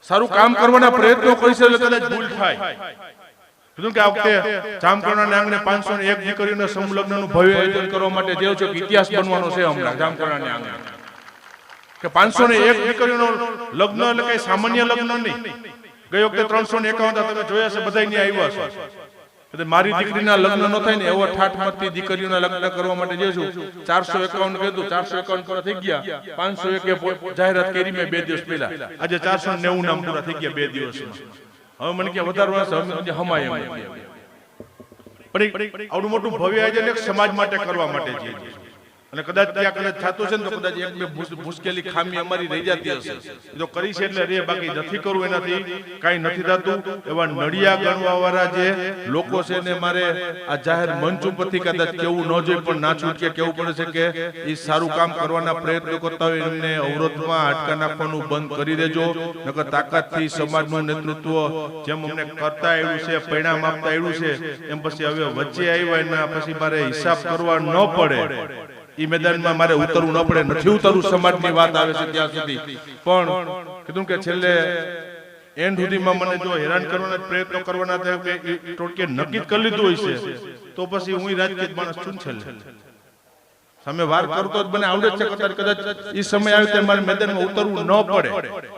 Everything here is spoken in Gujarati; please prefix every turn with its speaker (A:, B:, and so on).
A: સારું કામ કરવાના પ્રયત્નો કરી છે એટલે કદાચ ભૂલ થાય. કીધું કે આ વખતે જામકરણાના આંગણે 501 દીકરીઓના સમલગ્નનું ભવ્ય આયોજન કરવા માટે જે છે ઇતિહાસ બનવાનો છે હમણાં જામકરણાના આંગણે. કે 501 દીકરીઓનો લગ્ન એટલે કઈ સામાન્ય લગ્ન નહીં. ગઈ વખતે 351 તમે જોયા છે, બધા અહીંયા આવ્યા છે. મારી દીકરીના લગ્ન ન થાય ને એવો ઠાઠમતથી દીકરીઓના લગ્ન કરવા માટે જે છું 451 કીધું, 451 પૂરા થઈ ગયા. 501 જાહેરાત કરી મેં 2 દિવસ પહેલા. આજે 490 નામ પૂરા થઈ ગયા 2 દિવસમાં. હવે મને કે વધારવા હમાય એમ. પણ આવડું મોટું ભવ્ય આયોજન એક સમાજ માટે કરવા માટે છે. અને કદાચ ત્યાં કદાચ થતું છે ને તો કદાચ એક બે મુશ્કેલી ખામી અમારી રહી જતી હશે. જો કરી છે એટલે રે, બાકી નથી કરવું એનાથી કાંઈ નથી થતું. એવા નડિયા ગણવા વાળા જે લોકો છે ને મારે આ જાહેર મંચ ઉપરથી કદાચ કેવું ન જોઈએ પણ ના છૂટકે કેવું પડે છે કે એ સારું કામ કરવાના પ્રયત્નો કરતા હોય એમને અવરોધમાં હાડકા નાખવાનું બંધ કરી દેજો. નકર તાકાતથી સમાજનું નેતૃત્વ જેમ અમને કરતા આવ્યું છે, પરિણામ આપતા આવ્યું છે, એમ પછી હવે વચ્ચે આવ્યા એના પછી મારે હિસાબ કરવા ન પડે. ઈ મેદાનમાં મારે ઉતરવું ન પડે. નથી ઉતરવું સમાજની વાત આવે છે ત્યાં સુધી. પણ કીધું કે છેલ્લે એન્ડ સુધીમાં મને જો હેરાન કરવાના પ્રયત્નો કરવાના થાય કે ટોટકે નક્કી કરી લીધું હોય છે તો પછી હું રાજકીય માણસ છું છેલ્લે. સામે વાર કરતો જ મને આવડે છે કદાચ ઈ સમય આવે ત્યારે મારે મેદાનમાં ઉતરવું ન પડે.